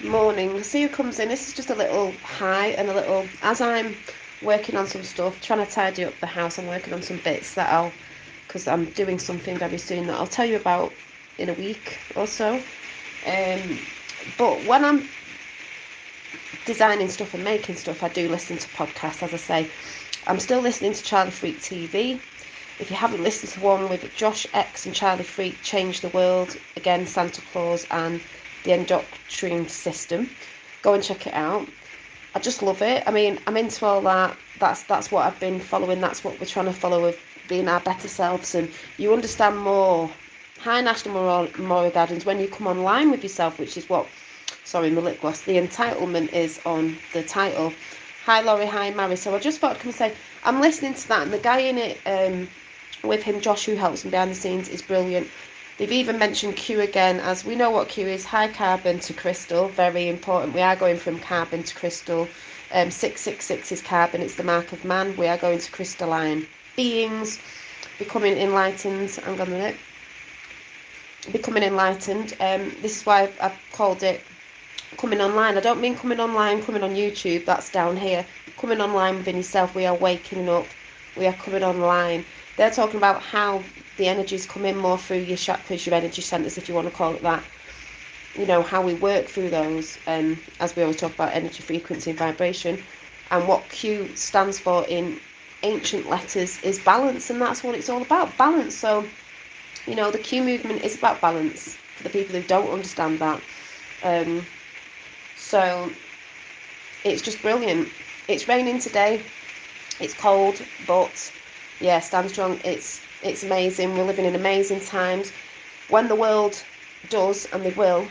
Morning. See who comes in. This is just a little hi and a little, as I'm working on some stuff, trying to tidy up the house, I'm working on some bits because I'm doing something very soon that I'll tell you about in a week or so. Um, but when I'm designing stuff and making stuff, I do listen to podcasts, as I say. I'm still listening to Charlie Freak TV. If you haven't listened to one with Josh X and Charlie Freak, Change the World, again, Santa Claus and the endocrine system, go and check it out. I just love it. I mean, I'm into all that. That's what I've been following. That's what we're trying to follow with being our better selves. And you understand more. Hi, National Memorial Gardens, when you come online with yourself, which is what, sorry, my lip gloss, the entitlement is on the title. Hi, Laurie. Hi, Mary. So I just thought I'd come and say, I'm listening to that. And the guy in it, with him, Josh, who helps him behind the scenes, is brilliant. They've even mentioned Q again, as we know what Q is, high carbon to crystal, very important. We are going from carbon to crystal. 666 is carbon, it's the mark of man. We are going to crystalline beings, becoming enlightened. Hang on a minute. Becoming enlightened. This is why I've called it coming online. I don't mean coming online, coming on YouTube, that's down here. Coming online within yourself, we are waking up, we are coming online. They're talking about how the energies come in more through your chakras, your energy centers, if you want to call it that. You know, how we work through those, as we always talk about energy, frequency and vibration. And what Q stands for in ancient letters is balance, and that's what it's all about, balance. So, you know, the Q movement is about balance for the people who don't understand that. So it's just brilliant. It's raining today, it's cold, but yeah, stand strong. It's amazing. We're living in amazing times. When the world does, and they will,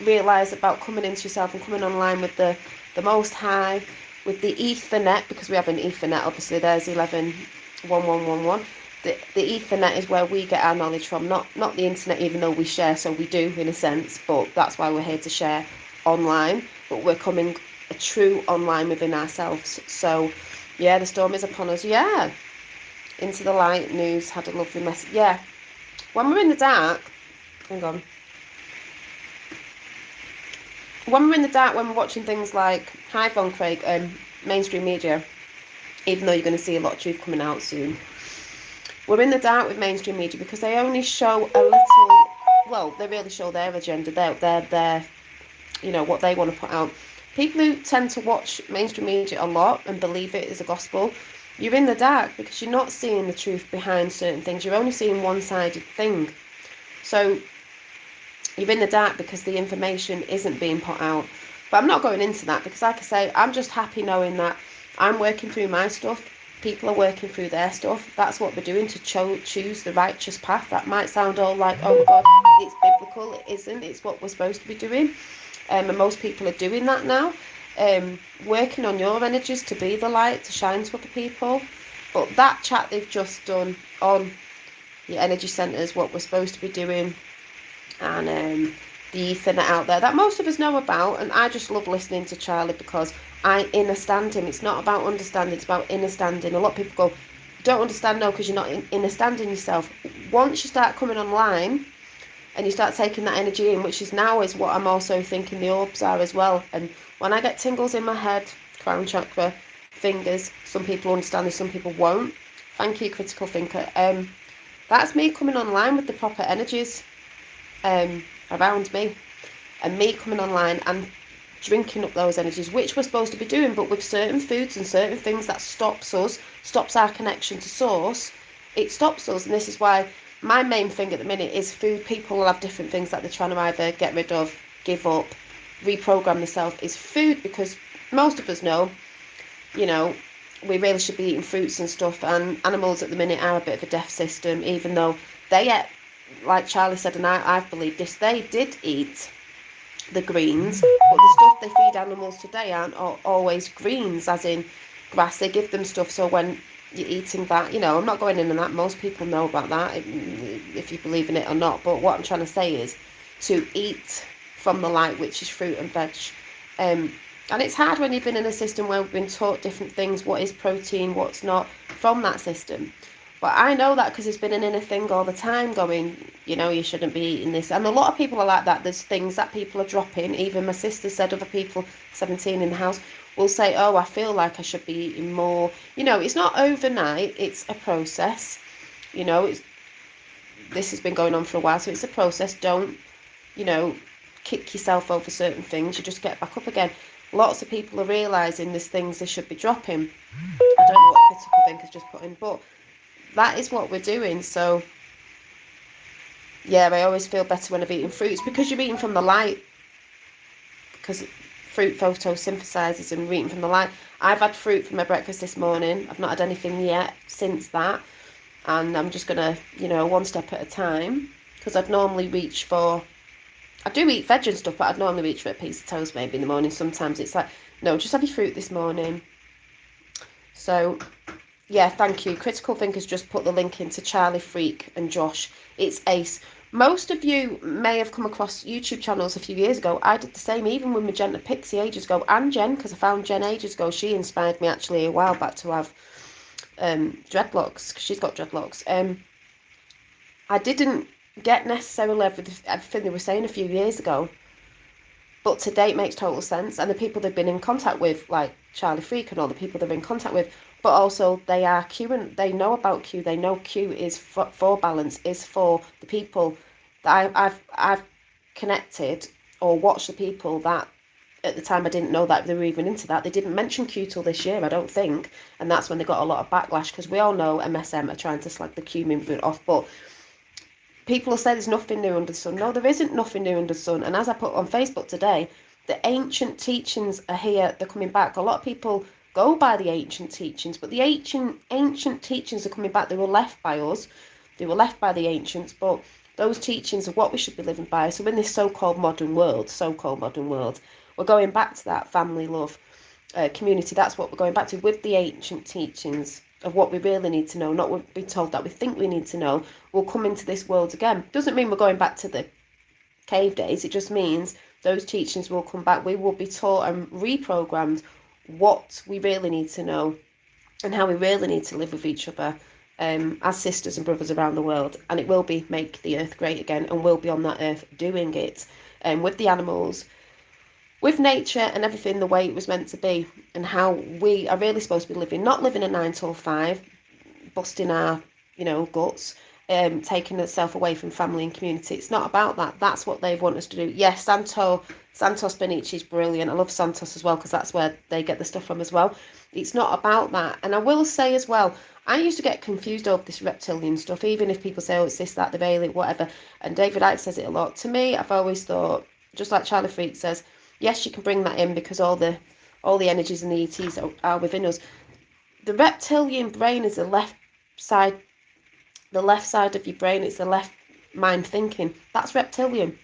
realise about coming into yourself and coming online with the Most High, with the Ethernet, because we have an Ethernet, obviously, there's 111111. The Ethernet is where we get our knowledge from, not the internet, even though we share, so we do in a sense, but that's why we're here to share online. But we're coming a true online within ourselves. So yeah, the storm is upon us. Yeah, Into the Light News had a lovely message. Yeah, when we're in the dark, hang on. When we're in the dark, when we're watching things like Hi Von Craig, mainstream media, even though you're going to see a lot of truth coming out soon, we're in the dark with mainstream media because they only show a little. Well, they really show their agenda, their you know, what they want to put out. People who tend to watch mainstream media a lot and believe it is a gospel, you're in the dark because you're not seeing the truth behind certain things. You're only seeing one-sided thing. So you're in the dark because the information isn't being put out. But I'm not going into that because, like I say, I'm just happy knowing that I'm working through my stuff. People are working through their stuff. That's what we're doing, to choose the righteous path. That might sound all like, oh my God, it's biblical. It isn't. It's what we're supposed to be doing. And most people are doing that now. Working on your energies to be the light, to shine to other people. But that chat they've just done on your energy centers, what we're supposed to be doing, and the Ethernet out there that most of us know about. And I just love listening to Charlie because I understand him. It's not about understanding, it's about understanding. A lot of people go, don't understand, no, because you're not understanding yourself. Once you start coming online and you start taking that energy in, which is now is what I'm also thinking the orbs are as well. And when I get tingles in my head, crown chakra, fingers, some people understand this, some people won't. Thank you, critical thinker. That's me coming online with the proper energies around me, and me coming online and drinking up those energies, which we're supposed to be doing. But with certain foods and certain things, that stops our connection to source. It stops us. And this is why my main thing at the minute is food. People will have different things that they're trying to either get rid of, give up, reprogram themselves. Is food, because most of us know, you know, we really should be eating fruits and stuff, and animals at the minute are a bit of a death system, even though they, like Charlie said, and I've believed this, they did eat the greens, but the stuff they feed animals today aren't always greens, as in grass. They give them stuff, so when you're eating that, you know, I'm not going in on that, most people know about that, if you believe in it or not. But what I'm trying to say is to eat from the light, which is fruit and veg. And it's hard when you've been in a system where we've been taught different things, what is protein, what's not, from that system. But I know that because it's been an inner thing all the time going, you know, you shouldn't be eating this. And a lot of people are like that. There's things that people are dropping. Even my sister said other people, 17 in the house, will say, oh, I feel like I should be eating more. You know, it's not overnight. It's a process. You know, this has been going on for a while. So it's a process. Don't, you know, kick yourself over certain things. You just get back up again. Lots of people are realising there's things they should be dropping. I don't know what Critical Thinkers just put in, but that is what we're doing. So yeah, I always feel better when I've eaten fruits, because you're eating from the light, because fruit photosynthesizes and you're eating from the light. I've had fruit for my breakfast this morning. I've not had anything yet since that, and I'm just gonna, you know, one step at a time, because I'd normally reach for, I do eat veg and stuff, but I'd normally reach for a piece of toast maybe in the morning. Sometimes it's like, no, just have your fruit this morning. So yeah, thank you. Critical Thinkers just put the link into Charlie Freak and Josh. It's ace. Most of you may have come across YouTube channels a few years ago. I did the same, even with Magenta Pixie ages ago, and Jen, because I found Jen ages ago. She inspired me actually a while back to have dreadlocks, because she's got dreadlocks. I didn't get necessarily everything they were saying a few years ago, but today it makes total sense. And the people they've been in contact with, like Charlie Freak and all the people they're in contact with, but also they are Q, and they know about Q. They know Q is for balance, is for the people that I've connected or watched, the people that at the time I didn't know that they were even into that. They didn't mention Q till this year, I don't think, and that's when they got a lot of backlash, because we all know MSM are trying to slag the Q movement off. But people will say there's nothing new under the sun. No, there isn't nothing new under the sun. And as I put on Facebook today, the ancient teachings are here. They're coming back. A lot of people go by the ancient teachings, but the ancient teachings are coming back. They were left by us. They were left by the ancients, but those teachings are what we should be living by. So in this so-called modern world, we're going back to that family love, community. That's what we're going back to, with the ancient teachings of what we really need to know, not what we're told that we think we need to know. We'll come into this world again. Doesn't mean we're going back to the cave days. It just means those teachings will come back. We will be taught and reprogrammed what we really need to know and how we really need to live with each other as sisters and brothers around the world. And it will be make the earth great again, and we'll be on that earth doing it with the animals, with nature and everything the way it was meant to be, and how we are really supposed to be living, not living a 9 till 5, busting our, you know, guts, taking itself away from family and community. It's not about that. That's what they want us to do. Yes, Santos Benici is brilliant. I love Santos as well, because that's where they get the stuff from as well. It's not about that. And I will say as well, I used to get confused over this reptilian stuff, even if people say, oh, it's this, that, the alien, whatever. And David Icke says it a lot. To me, I've always thought, just like Charlie Freak says, yes, you can bring that in because all the energies and the ETs are within us. The reptilian brain is the left side of your brain. It's the left mind thinking. That's reptilian.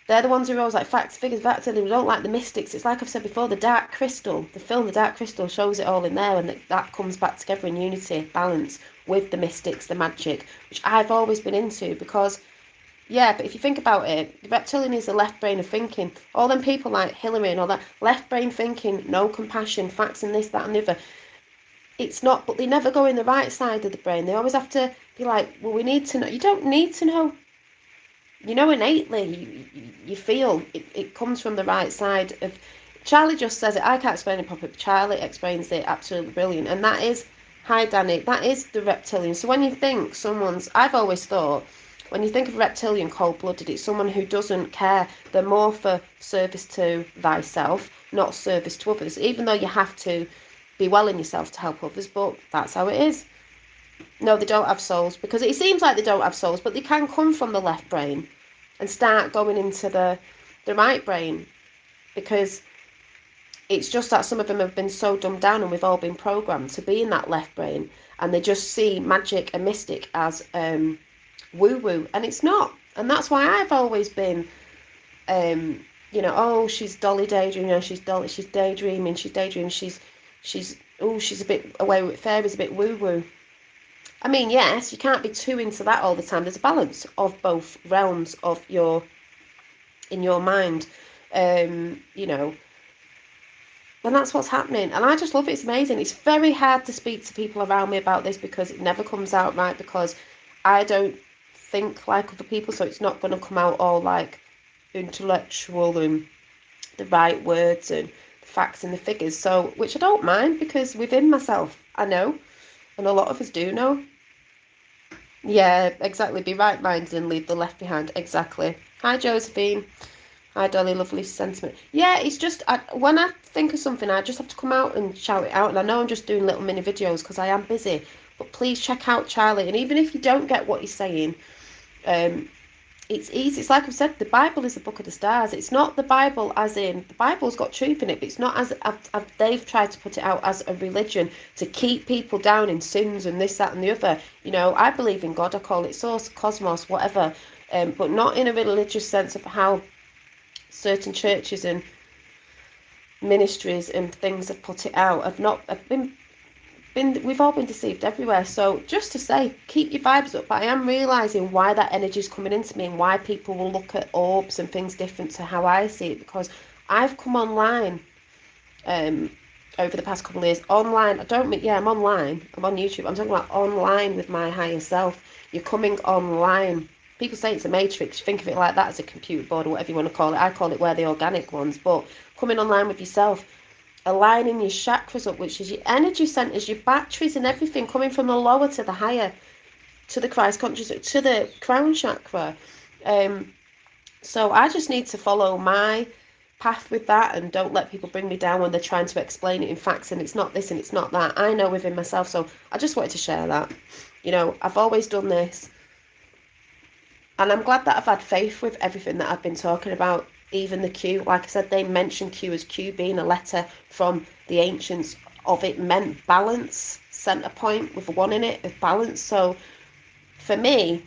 They're the ones who are always like facts, figures, reptilian. We don't like the mystics. It's like I've said before, the Dark Crystal, the film The Dark Crystal shows it all in there, and that comes back together in unity, balance with the mystics, the magic, which I've always been into, because yeah, but if you think about it, the reptilian is the left brain of thinking. All them people like Hillary and all that, left brain thinking, no compassion, facts and this, that and the other. It's not, but they never go in the right side of the brain. They always have to be like, well, we need to know. You don't need to know. You know innately, you feel it comes from the right side of. Charlie just says it. I can't explain it properly, but Charlie explains it absolutely brilliant. And that is, hi Danny, that is the reptilian. So when you think I've always thought, when you think of reptilian, cold-blooded, it's someone who doesn't care. They're more for service to thyself, not service to others, even though you have to be well in yourself to help others, but that's how it is. No, they don't have souls, because it seems like they don't have souls, but they can come from the left brain and start going into the right brain, because it's just that some of them have been so dumbed down, and we've all been programmed to be in that left brain, and they just see magic and mystic as woo-woo, and it's not. And that's why I've always been oh, she's Dolly daydreaming, she's daydreaming, she's a bit away with fairies, a bit woo-woo. I mean, yes, you can't be too into that all the time. There's a balance of both realms in your mind. And that's what's happening. And I just love it. It's amazing. It's very hard to speak to people around me about this because it never comes out right, because I don't think like other people, so it's not going to come out all like intellectual and the right words and the facts and the figures. So, which I don't mind, because within myself, I know, and a lot of us do know. Yeah, exactly. Be right-minded and leave the left behind. Exactly. Hi, Josephine. Hi, Dolly, lovely sentiment. Yeah, it's just, when I think of something, I just have to come out and shout it out. And I know I'm just doing little mini videos because I am busy. But please check out Charlie. And even if you don't get what he's saying, it's easy. It's like I've said, the Bible is the book of the stars. It's not the Bible as in, the Bible's got truth in it, but it's not as, they've tried to put it out as a religion to keep people down in sins and this, that and the other. You know, I believe in God. I call it source, cosmos, whatever. But not in a religious sense of how certain churches and ministries and things have put it out. I've been we've all been deceived everywhere. So just to say, keep your vibes up. But I am realising why that energy is coming into me and why people will look at orbs and things different to how I see it, because I've come online over the past couple of years. Online, I'm online. I'm on YouTube. I'm talking about online with my higher self. You're coming online. People say it's a matrix. You think of it like that, as a computer board or whatever you want to call it. I call it we're the organic ones. But coming online with yourself, aligning your chakras up, which is your energy centers, your batteries and everything, coming from the lower to the higher, to the Christ consciousness, to the crown chakra. So I just need to follow my path with that and don't let people bring me down when they're trying to explain it in facts and it's not this and it's not that. I know within myself. So I just wanted to share that. You know, I've always done this. And I'm glad that I've had faith with everything that I've been talking about, even the Q. Like I said, they mention Q as Q being a letter from the ancients of it meant balance, centre point with a one in it, of balance. So for me,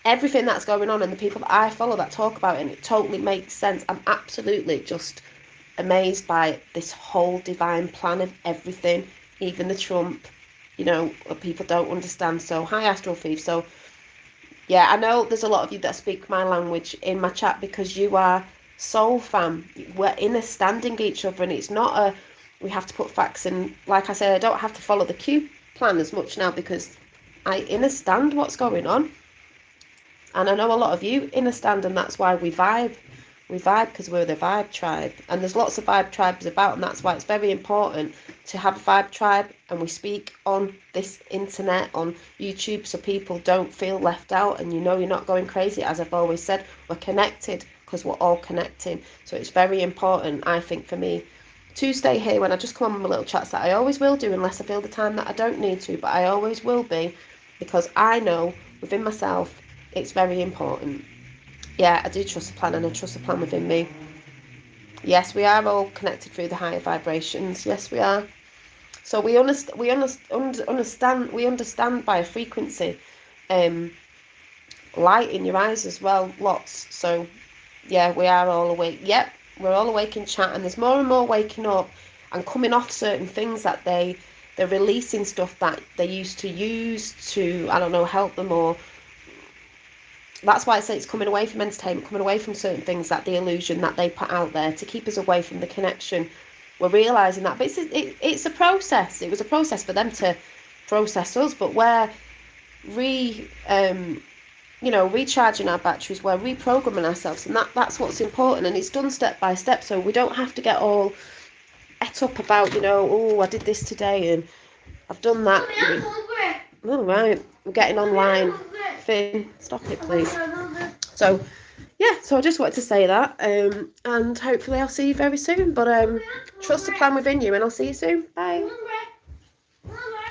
everything that's going on and the people that I follow that talk about it, and it totally makes sense. I'm absolutely just amazed by this whole divine plan of everything, even the Trump, you know, people don't understand. So hi, Astral Thief. So yeah, I know there's a lot of you that speak my language in my chat because you are soul fam. We're understanding each other, and it's not we have to put facts in. Like I said, I don't have to follow the Q plan as much now because I understand what's going on. And I know a lot of you understand, and that's why we vibe. We vibe because we're the vibe tribe. And there's lots of vibe tribes about, and that's why it's very important to have a vibe tribe. And we speak on this internet, on YouTube, so people don't feel left out. And you know you're not going crazy. As I've always said, we're connected because we're all connecting. So it's very important, I think, for me to stay here when I just come on my little chats, that I always will do unless I feel the time that I don't need to. But I always will be, because I know within myself it's very important. Yeah, I do trust the plan, and I trust the plan within me. Yes, we are all connected through the higher vibrations. Yes, we are. So we understand by a frequency. Light in your eyes as well, lots. So yeah, we are all awake. Yep, we're all awake in chat, and there's more and more waking up and coming off certain things that they're releasing stuff that they used to use to, I don't know, help them, or that's why I say it's coming away from entertainment, coming away from certain things, that the illusion that they put out there to keep us away from the connection. We're realising that, but it's a process. It was a process for them to process us, but we're recharging our batteries, we're reprogramming ourselves, and that's what's important, and it's done step by step, so we don't have to get all et up about, oh, I did this today and I've done that. All right, we're getting online. Finn, stop it, please. So yeah, so I just wanted to say that, and hopefully I'll see you very soon, but trust the plan within you, and I'll see you soon. Bye.